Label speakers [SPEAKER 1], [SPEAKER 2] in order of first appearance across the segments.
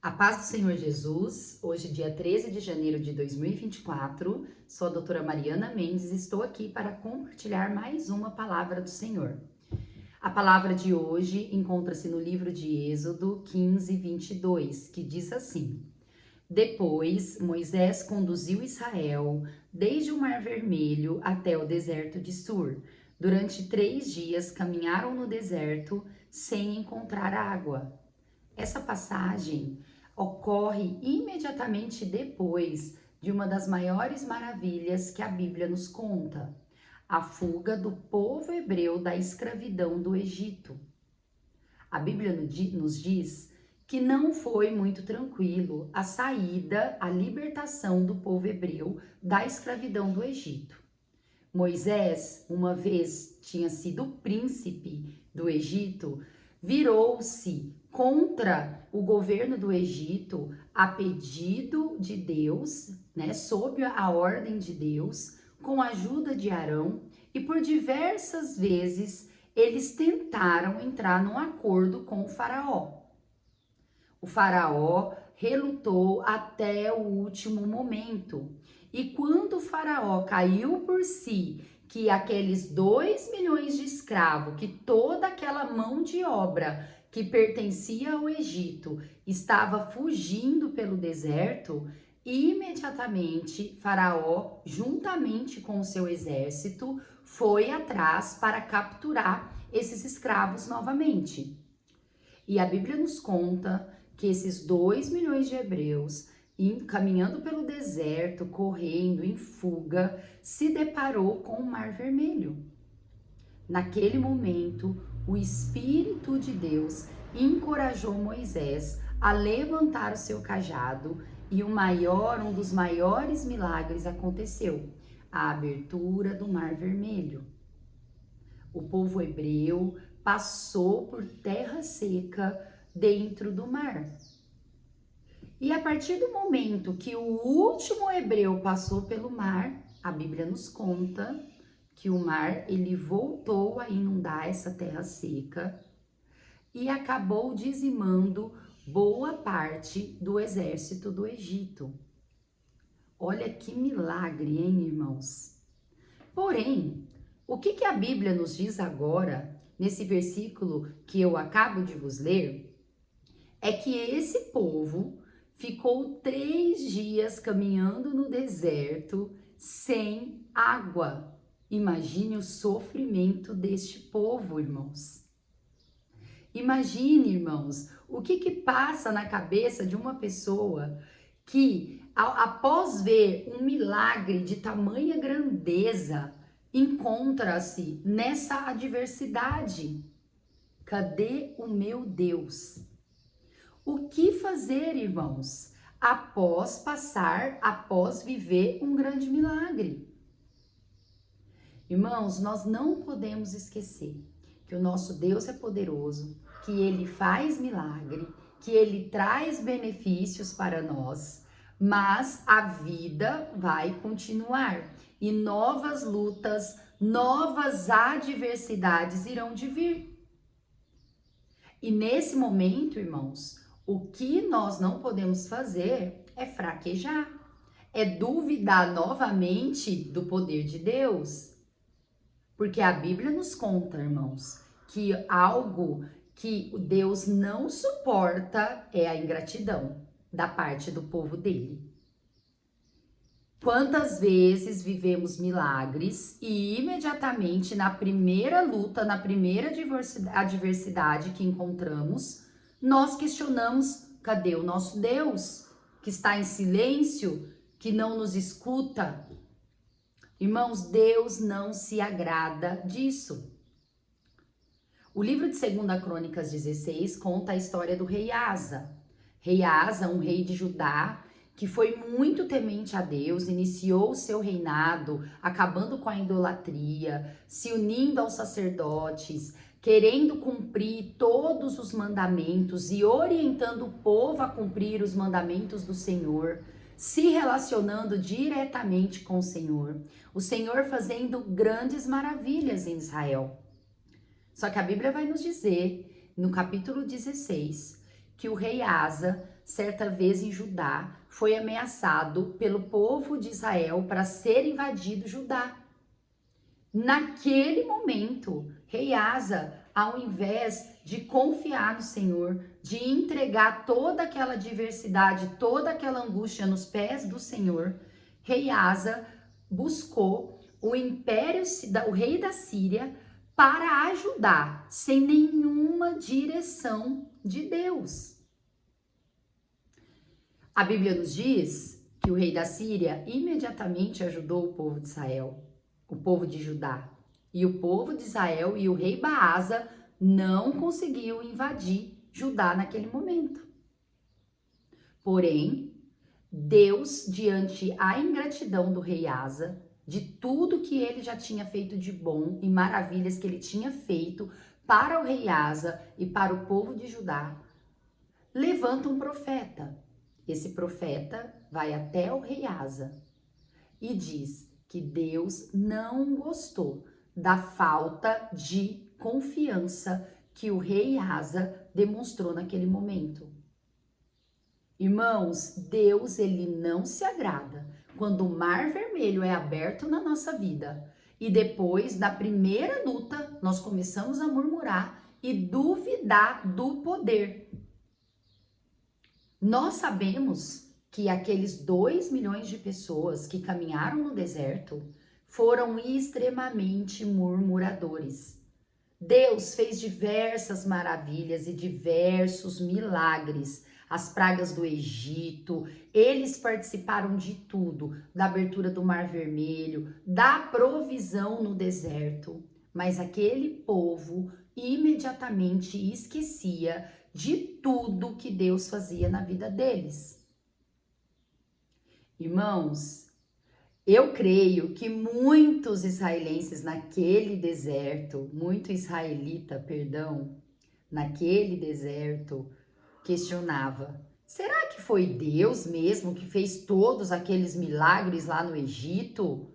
[SPEAKER 1] A paz do Senhor Jesus, hoje dia 13 de janeiro de 2024, sou a doutora Mariana Mendes e estou aqui para compartilhar mais uma palavra do Senhor. A palavra de hoje encontra-se no livro de Êxodo 15, 22, que diz assim: Depois Moisés conduziu Israel desde o Mar Vermelho até o deserto de Sur. Durante 3 dias caminharam no deserto sem encontrar água. Essa passagem ocorre imediatamente depois de uma das maiores maravilhas que a Bíblia nos conta, a fuga do povo hebreu da escravidão do Egito. A Bíblia nos diz que não foi muito tranquilo a saída, a libertação do povo hebreu da escravidão do Egito. Moisés, uma vez tinha sido príncipe do Egito, virou-se contra o governo do Egito a pedido de Deus, sob a ordem de Deus, com a ajuda de Arão, e por diversas vezes eles tentaram entrar num acordo com o faraó. O faraó relutou até o último momento, e quando o faraó caiu por si, que aqueles 2 milhões de escravos, que toda aquela mão de obra que pertencia ao Egito estava fugindo pelo deserto, imediatamente Faraó, juntamente com o seu exército, foi atrás para capturar esses escravos novamente. E a Bíblia nos conta que esses 2 milhões de hebreus, caminhando pelo deserto, correndo em fuga, se deparou com o Mar Vermelho. Naquele momento, o Espírito de Deus encorajou Moisés a levantar o seu cajado e um dos maiores milagres aconteceu, a abertura do Mar Vermelho. O povo hebreu passou por terra seca dentro do mar. E a partir do momento que o último hebreu passou pelo mar, a Bíblia nos conta que o mar ele voltou a inundar essa terra seca e acabou dizimando boa parte do exército do Egito. Olha que milagre, hein, irmãos? Porém, o que a Bíblia nos diz agora, nesse versículo que eu acabo de vos ler, é que esse povo ficou 3 dias caminhando no deserto sem água. Imagine o sofrimento deste povo, irmãos. Imagine, irmãos, o que passa na cabeça de uma pessoa que, após ver um milagre de tamanha grandeza, encontra-se nessa adversidade. Cadê o meu Deus? O que fazer, irmãos, após viver um grande milagre? Irmãos, nós não podemos esquecer que o nosso Deus é poderoso, que Ele faz milagre, que Ele traz benefícios para nós, mas a vida vai continuar e novas lutas, novas adversidades irão de vir. E nesse momento, irmãos, o que nós não podemos fazer é fraquejar, é duvidar novamente do poder de Deus. Porque a Bíblia nos conta, irmãos, que algo que Deus não suporta é a ingratidão da parte do povo dele. Quantas vezes vivemos milagres e imediatamente na primeira luta, na primeira adversidade que encontramos, nós questionamos: cadê o nosso Deus? Que está em silêncio, que não nos escuta? Irmãos, Deus não se agrada disso. O livro de 2 Crônicas 16 conta a história do rei Asa. Rei Asa, um rei de Judá, que foi muito temente a Deus, iniciou o seu reinado, acabando com a idolatria, se unindo aos sacerdotes, querendo cumprir todos os mandamentos e orientando o povo a cumprir os mandamentos do Senhor, se relacionando diretamente com o Senhor fazendo grandes maravilhas em Israel. Só que a Bíblia vai nos dizer, no capítulo 16, que o rei Asa certa vez em Judá, foi ameaçado pelo povo de Israel para ser invadido Judá. Naquele momento, rei Asa, ao invés de confiar no Senhor, de entregar toda aquela adversidade, toda aquela angústia nos pés do Senhor, rei Asa buscou o império, o rei da Síria, para ajudar, sem nenhuma direção de Deus. A Bíblia nos diz que o rei da Síria imediatamente ajudou o povo de Israel, o povo de Judá. E o povo de Israel e o rei Baasa não conseguiu invadir Judá naquele momento. Porém, Deus, diante a ingratidão do rei Asa, de tudo que ele já tinha feito de bom e maravilhas que ele tinha feito para o rei Asa e para o povo de Judá, levanta um profeta. Esse profeta vai até o rei Asa e diz que Deus não gostou da falta de confiança que o rei Asa demonstrou naquele momento. Irmãos, Deus, ele não se agrada quando o mar vermelho é aberto na nossa vida e depois da primeira luta nós começamos a murmurar e duvidar do poder. Nós sabemos que aqueles 2 milhões de pessoas que caminharam no deserto foram extremamente murmuradores. Deus fez diversas maravilhas e diversos milagres, as pragas do Egito, eles participaram de tudo, da abertura do Mar Vermelho, da provisão no deserto, mas aquele povo imediatamente esquecia de tudo que Deus fazia na vida deles. Irmãos, eu creio que muitos israelenses naquele deserto, naquele deserto, questionava: será que foi Deus mesmo que fez todos aqueles milagres lá no Egito?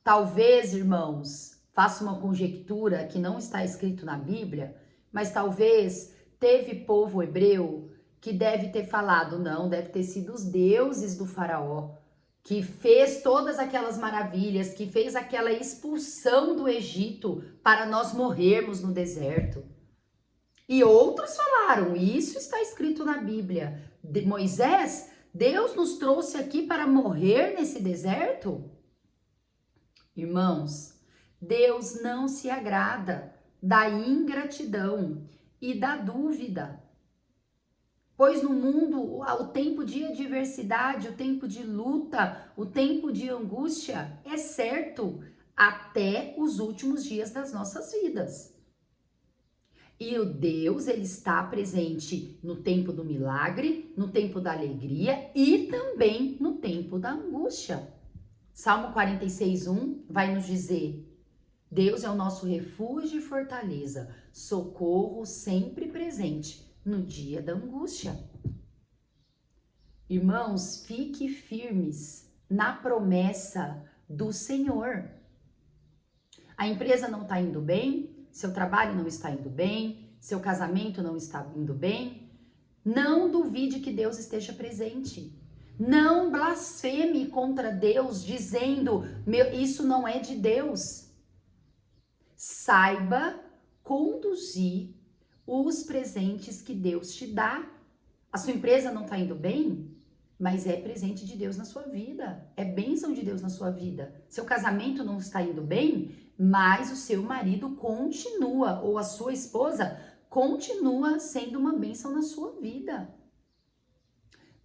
[SPEAKER 1] Talvez, irmãos, faça uma conjectura que não está escrito na Bíblia, mas talvez teve povo hebreu que deve ter falado: não, deve ter sido os deuses do faraó, que fez todas aquelas maravilhas, que fez aquela expulsão do Egito para nós morrermos no deserto. E outros falaram: isso está escrito na Bíblia. Moisés, Deus nos trouxe aqui para morrer nesse deserto? Irmãos, Deus não se agrada da ingratidão e da dúvida. Pois no mundo, o tempo de adversidade, o tempo de luta, o tempo de angústia é certo até os últimos dias das nossas vidas. E o Deus, ele está presente no tempo do milagre, no tempo da alegria e também no tempo da angústia. Salmo 46:1 vai nos dizer: Deus é o nosso refúgio e fortaleza, socorro sempre presente no dia da angústia. Irmãos, fique firmes na promessa do Senhor. A empresa não está indo bem? Seu trabalho não está indo bem, seu casamento não está indo bem, não duvide que Deus esteja presente. Não blasfeme contra Deus dizendo: isso não é de Deus. Saiba conduzir os presentes que Deus te dá. A sua empresa não está indo bem, mas é presente de Deus na sua vida, é bênção de Deus na sua vida. Seu casamento não está indo bem, mas o seu marido continua, ou a sua esposa continua sendo uma bênção na sua vida.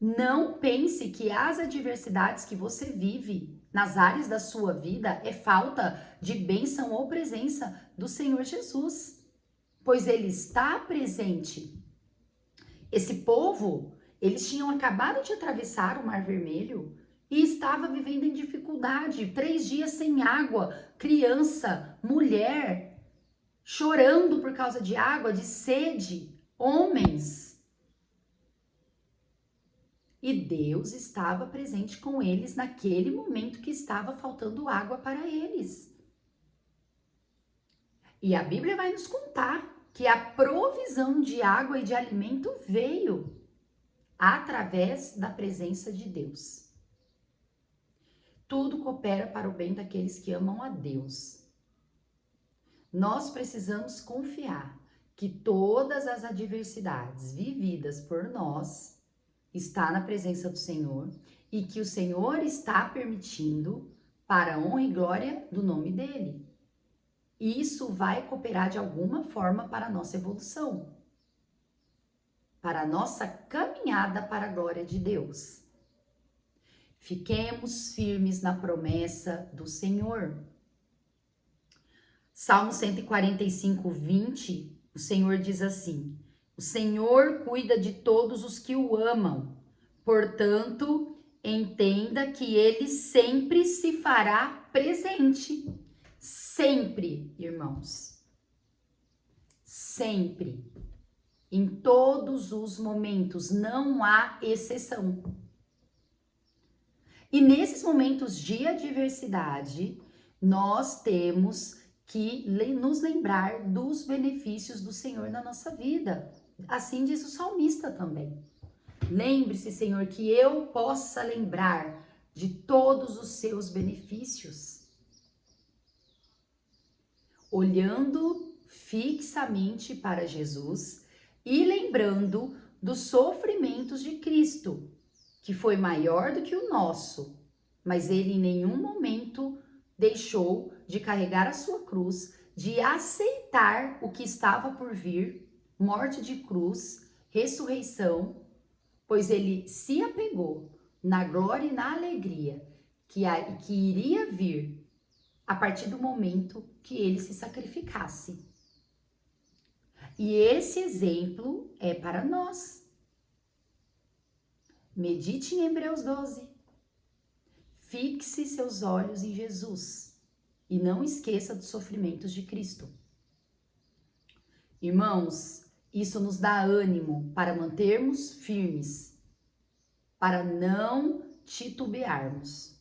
[SPEAKER 1] Não pense que as adversidades que você vive nas áreas da sua vida é falta de bênção ou presença do Senhor Jesus, pois Ele está presente. Esse povo, eles tinham acabado de atravessar o Mar Vermelho e estava vivendo em dificuldade, 3 dias sem água, criança, mulher, chorando por causa de água, de sede, homens. E Deus estava presente com eles naquele momento que estava faltando água para eles. E a Bíblia vai nos contar que a provisão de água e de alimento veio. através da presença de Deus. Tudo coopera para o bem daqueles que amam a Deus. Nós precisamos confiar que todas as adversidades vividas por nós está na presença do Senhor e que o Senhor está permitindo para a honra e glória do nome dele. Isso vai cooperar de alguma forma para a nossa evolução, para a nossa caminhada para a glória de Deus. Fiquemos firmes na promessa do Senhor. Salmo 145, 20, o Senhor diz assim: o Senhor cuida de todos os que o amam, portanto, entenda que ele sempre se fará presente. Sempre, irmãos. Sempre. Em todos os momentos, não há exceção. E nesses momentos de adversidade, nós temos que nos lembrar dos benefícios do Senhor na nossa vida. Assim diz o salmista também. Lembre-se, Senhor, que eu possa lembrar de todos os seus benefícios. Olhando fixamente para Jesus e lembrando dos sofrimentos de Cristo, que foi maior do que o nosso, mas ele em nenhum momento deixou de carregar a sua cruz, de aceitar o que estava por vir, morte de cruz, ressurreição, pois ele se apegou na glória e na alegria que iria vir a partir do momento que ele se sacrificasse. E esse exemplo é para nós. Medite em Hebreus 12. Fixe seus olhos em Jesus e não esqueça dos sofrimentos de Cristo. Irmãos, isso nos dá ânimo para mantermos firmes, para não titubearmos.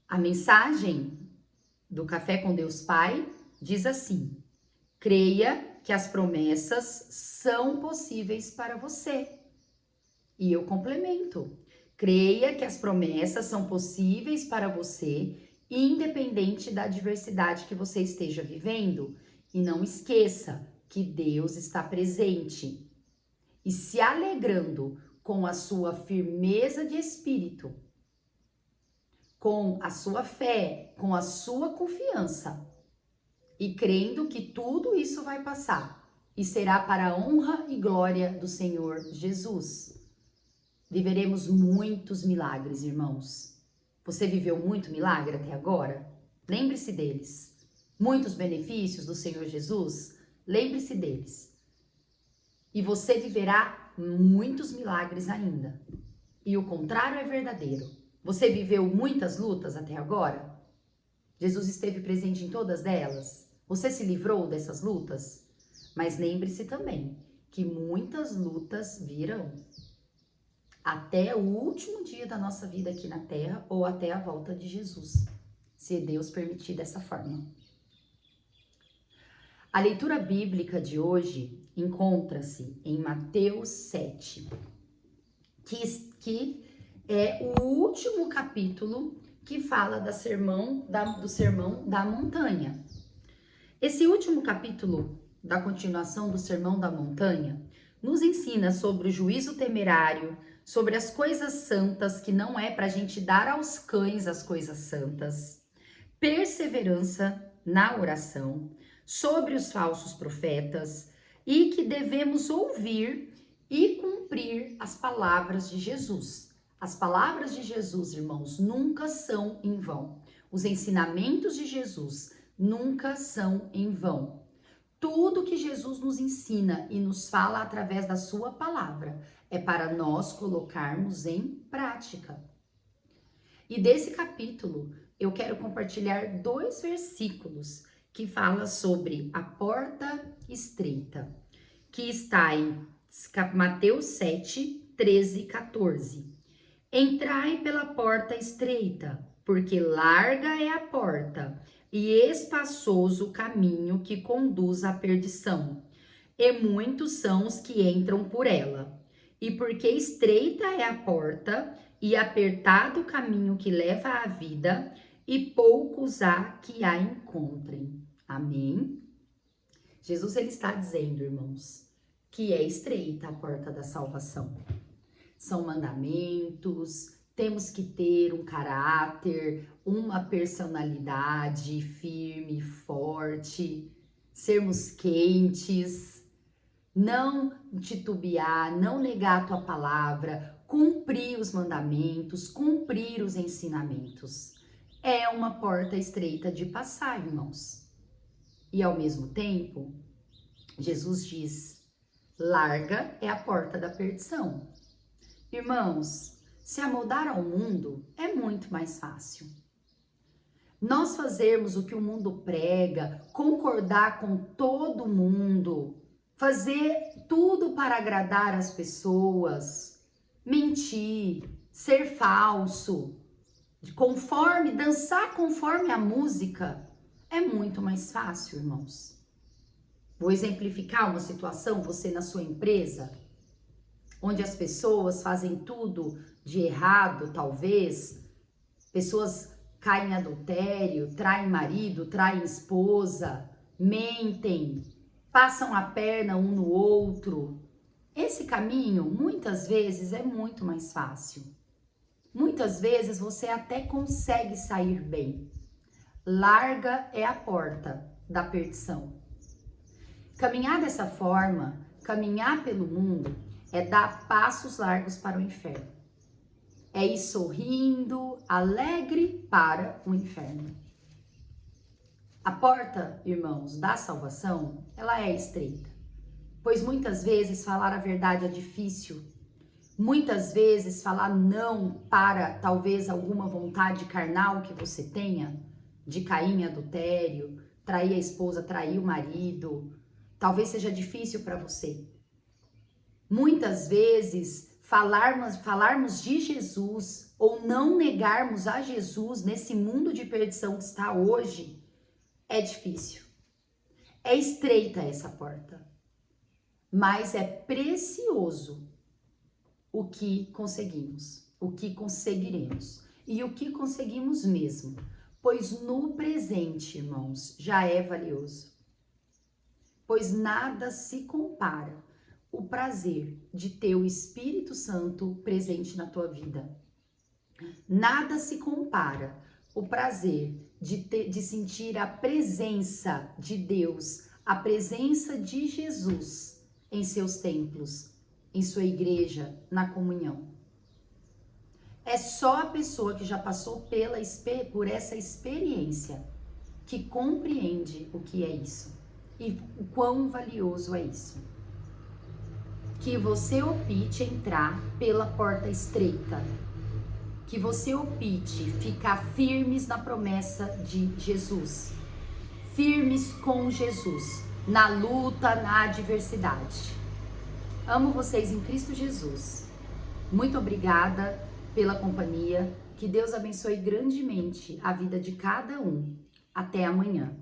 [SPEAKER 1] A mensagem do Café com Deus Pai diz assim: creia que as promessas são possíveis para você. E eu complemento: creia que as promessas são possíveis para você, independente da adversidade que você esteja vivendo. E não esqueça que Deus está presente. E se alegrando com a sua firmeza de espírito, com a sua fé, com a sua confiança, e crendo que tudo isso vai passar e será para a honra e glória do Senhor Jesus. Viveremos muitos milagres, irmãos. Você viveu muito milagre até agora? Lembre-se deles. Muitos benefícios do Senhor Jesus? Lembre-se deles. E você viverá muitos milagres ainda. E o contrário é verdadeiro. Você viveu muitas lutas até agora? Jesus esteve presente em todas elas? Você se livrou dessas lutas? Mas lembre-se também que muitas lutas virão até o último dia da nossa vida aqui na Terra ou até a volta de Jesus, se Deus permitir dessa forma. A leitura bíblica de hoje encontra-se em Mateus 7, que é o último capítulo que fala do Sermão da Montanha. Esse último capítulo da continuação do Sermão da Montanha nos ensina sobre o juízo temerário, sobre as coisas santas, que não é para a gente dar aos cães as coisas santas, perseverança na oração, sobre os falsos profetas e que devemos ouvir e cumprir as palavras de Jesus. As palavras de Jesus, irmãos, nunca são em vão. Os ensinamentos de Jesus nunca são em vão. Tudo que Jesus nos ensina e nos fala através da sua palavra é para nós colocarmos em prática. E desse capítulo, eu quero compartilhar 2 versículos que fala sobre a porta estreita, que está em Mateus 7, 13 e 14. Entrai pela porta estreita, porque larga é a porta e espaçoso o caminho que conduz à perdição, e muitos são os que entram por ela. E porque estreita é a porta e apertado o caminho que leva à vida, e poucos há que a encontrem. Amém? Jesus, ele está dizendo, irmãos, que é estreita a porta da salvação. São mandamentos, temos que ter um caráter, uma personalidade firme, forte, sermos quentes, não titubear, não negar a tua palavra, cumprir os mandamentos, cumprir os ensinamentos. É uma porta estreita de passar, irmãos. E ao mesmo tempo, Jesus diz, larga é a porta da perdição. Irmãos, se amoldar ao mundo é muito mais fácil. Nós fazermos o que o mundo prega, concordar com todo mundo, fazer tudo para agradar as pessoas, mentir, ser falso, dançar conforme a música, é muito mais fácil, irmãos. Vou exemplificar uma situação, você na sua empresa, onde as pessoas fazem tudo de errado, talvez, pessoas caem em adultério, traem marido, traem esposa, mentem, passam a perna um no outro. Esse caminho, muitas vezes, é muito mais fácil. Muitas vezes você até consegue sair bem. Larga é a porta da perdição. Caminhar dessa forma, caminhar pelo mundo, é dar passos largos para o inferno. É ir sorrindo, alegre para o inferno. A porta, irmãos, da salvação, ela é estreita. Pois muitas vezes falar a verdade é difícil. Muitas vezes falar não para talvez alguma vontade carnal que você tenha, de cair em adultério, trair a esposa, trair o marido, talvez seja difícil para você. Muitas vezes falarmos de Jesus ou não negarmos a Jesus nesse mundo de perdição que está hoje é difícil. É estreita essa porta, mas é precioso o que conseguimos, o que conseguiremos e o que conseguimos mesmo, pois no presente, irmãos, já é valioso. Pois nada se compara o prazer de ter o Espírito Santo presente na tua vida. Nada se compara o prazer de sentir a presença de Deus, a presença de Jesus em seus templos, em sua igreja, na comunhão. É só a pessoa que já passou por essa experiência que compreende o que é isso e o quão valioso é isso. Que você opte entrar pela porta estreita, que você opte ficar firmes na promessa de Jesus, firmes com Jesus, na luta, na adversidade. Amo vocês em Cristo Jesus. Muito obrigada pela companhia. Que Deus abençoe grandemente a vida de cada um. Até amanhã.